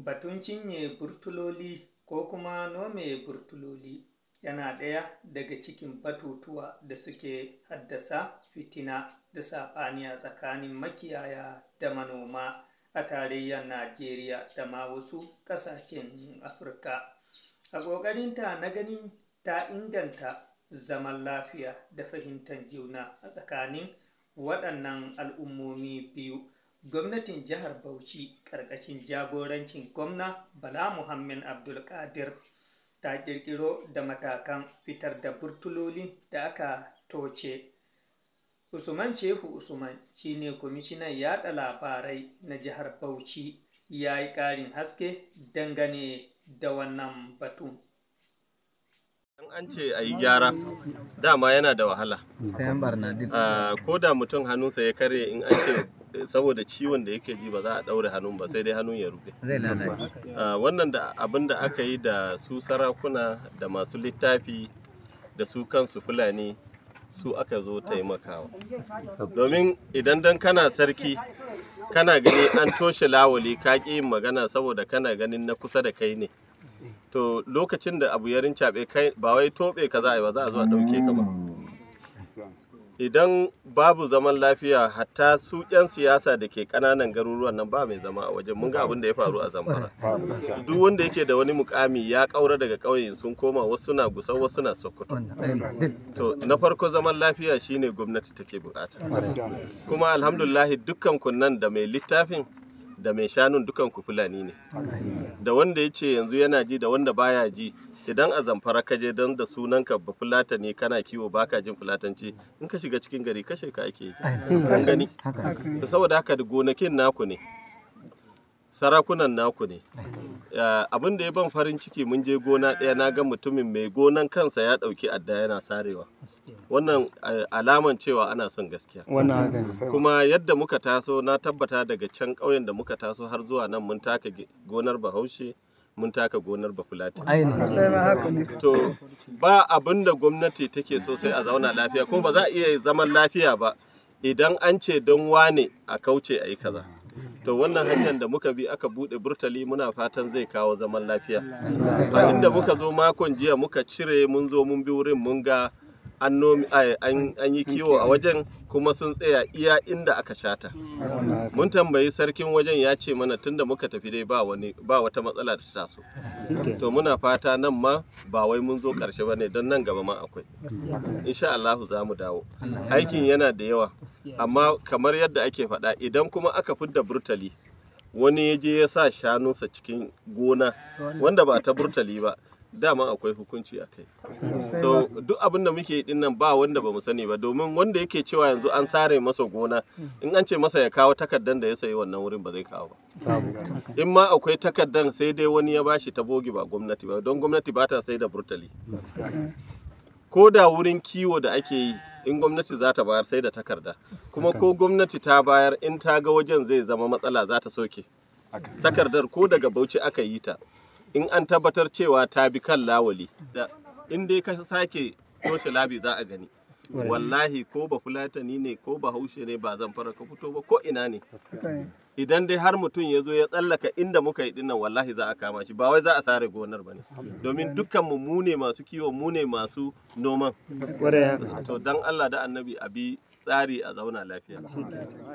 Batun cinye burtuloli ko kuma nome burtuloli yana ɗaya daga cikin batutuwa da suke haddasa fitina da saɓani a tsakanin makiyaya da manoma a tarayyar Najeriya da ma wasu ƙasashen Afirka. A ƙoƙarinta na ganin ta inganta zaman lafiya da fahimtar juna a tsakanin waɗannan al'ummomi biyu, gwamnatin jihar Bauchi ƙarƙashin jagorancin gwamna Bala Muhammad Abdulkadir ta ƙirƙiro da matakan fitar da burtulolin da aka toce. Usman Shehu Usman shine kwamishinan yaɗa labarai na jihar Bauchi, ya yi ƙarin haske dangane da wannan batun. An ce a yi gyara dama yana da wahala. Ko da mutum hannunsa ya karye, in an ce saboda ciwon da yake ji ba za a ɗaure hannun ba, sai dai hannun ya rufe. Wannan da abin da aka yi da su sarakuna da masu littafi da su kansu Fulani, su aka zo taimakawa. Domin idan dan kana sarki kana gani an toshe lawali ka ƙi yin magana saboda kana ganin na kusa da kai ne, to lokacin da abu ya rincaɓe kai ba wai toɓe ka za a yi ba, za a zo a ɗauke ka ba. Idan babu zaman lafiya, hatta su 'yan siyasa da ke ƙananan garuruwan nan ba mai zama a wajen. Mun ga abin da ya faru a Zamfara. Duk wanda yake da wani mukami ya ƙaura daga ƙauyen, sun koma, wasu na Gusau, wasu na Sokoto. To na farko zaman lafiya shine gwamnati take bukata. Kuma alhamdulillahi dukkan kunnan da mai littafin da mai shanun dukan ku Fulani ne. Da wanda ya ce yanzu yana ji da wanda baya ji, idan a Zamfara ka je don da sunanka ba Fulata ne, kana kiwo baka jin Fulatanci, in ka shiga cikin gari kashe ka ake yi. An gani. Saboda haka da gonakin naku ne, sarakunan naku ne. Abin da ya ban farin ciki, mun je gona ɗaya, na ga mutumin mai gonan kansa ya ɗauki adda yana sarewa. Wannan alaman cewa ana son gaskiya. Kuma yadda muka taso, na tabbata daga can ƙauyen da muka taso har zuwa nan mun taka gonar Bahaushe, mun taka gonar Bafulati. To ba abin da gwamnati take so sai a zauna lafiya, kuma ba za a iya zaman lafiya ba idan an ce don wane a kauce a yi kaza. To wannan hanyar da muka bi aka buɗe burtali, muna fatan zai kawo zaman lafiya. A inda muka zo makon jiya muka cire, mun zo mun bi wurin, mun ga an yi kiwo a wajen, kuma sun tsaya iya inda aka shata. Mun tambayi sarkin wajen, ya ce mana tunda muka tafi dai ba wata matsala da ta taso. To muna fata nan ma ba wai mun zo ƙarshe ba ne, don nan gaba ma akwai. Insha Allahu za mu dawo. Aikin yana da yawa, amma kamar yadda ake faɗa, idan kuma aka fidda burtali, wani ya je ya sa shanunsa cikin gona wanda ba ta burtali ba, dama akwai hukunci a kai. So duk abin da muke yi dinnan ba wanda ba mu sani ba, domin wanda yake cewa yanzu an sare masa gona, in an ce masa ya kawo takardan da ya sayi wannan wurin ba zai kawo ba. In ma akwai takardan, sai dai wani ya bashi ta bogi, ba gwamnati ba, don gwamnati ba ta sai da burtali. Ko da wurin kiwo da ake yi, in gwamnati za ta bayar sai da takarda, kuma ko gwamnati ta bayar, in ta ga wajen zai zama matsala za ta soke takardar. ko daga Bauchi aka yi ta, in an tabbatar cewa ta bi kan lawali, in dai ka sake toshe labi za a gani. Wallahi ko ba Fulatani ne ko ba Haushe ne, ba Zamfara ka fito ba, ko ina ne, idan dai har mutum ya zo ya tsallaka inda muka yi dinnan, wallahi za a kama shi. Ba wai za a sare gonar ba ne, domin dukkan mu ne masu kiwo, mu ne masu noman. To dan Allah da Annabi a bi tsari, a zauna lafiya.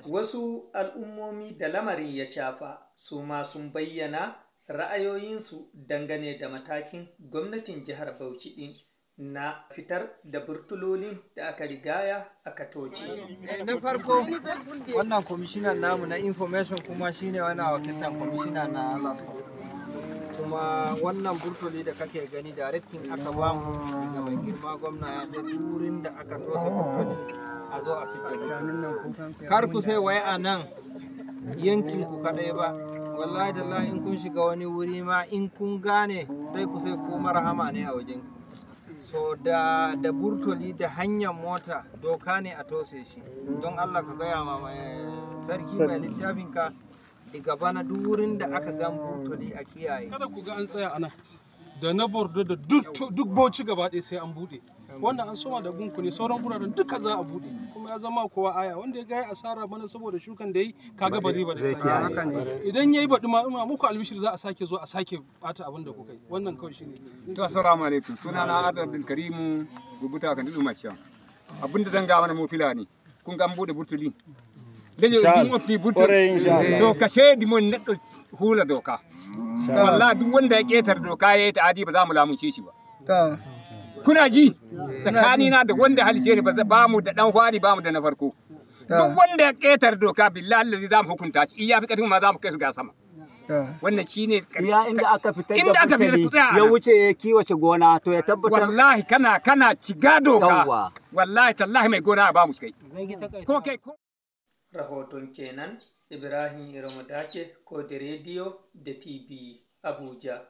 Wasu al'ummomi da lamarin ya shafa su ma sun bayyana ra'ayoyinsu dangane da matakin gwamnatin jihar Bauchi din na fitar da burtulolin da aka rigaya aka toce. Na farko, wannan kwamishinan namu na information kuma shine wani wakiltan kwamishina na laso. Kuma wannan burtuli da kake gani directing aka bamu daga mai girma gwamna, ya sai turin da aka tosa burtuli a zo a fitar. Kar ku sai wai a nan yankin ku kadai ba, wallahi tallahi in kun shiga wani wuri ma, in kun gane sai ku sai ko marhama ne a wajen. So da burtoli da hanyar mota doka ne a tose shi. Don Allah ka gaya ma sarki mai littafin ka, daga bana duk wurin da aka gan burtoli a kiyaye. Kada ku ga an tsaya ana da na Bordo da duk Bauchi gaba ɗaya sai an buɗe. wannan an soma da gunku ne, sauran guraren duka za a bude kuma ya zama kowa aya. Wanda ya ga asara bana saboda shukan da yi kaga ba zai ba da sake idan yayi baɗi ma muku albishir za a sake zo a sake bata abin da kuka yi. Wannan kawai shine. To assalamu alaikum, sunana Abdul Karim rubuta kan dudu masha. Abinda zan ga mana mu filani kun ga an bude burtuli leño din opti burtuli to kashe di mon neddo hula doka wallahi duk wanda ya ketar doka yayi ta'adi ba za mu lamunce shi ba. Kuna ji tsakanina da wanda halice ne ba mu da dan hwari ba mu da na farko. Duk wanda ya ketar doka billahi allazi za mu hukunta shi, iya fi kadin ma za mu kai su ga sama. Wannan shine ya inda aka fitar da burtuli ya wuce ya kiwace gona to ya tabbatar wallahi kana ciga doka wallahi tallahi mai gona ba mu kai ko kai ko. Rahoton kenan Ibrahim Iramu Dace ko da rediyo da TV Abuja.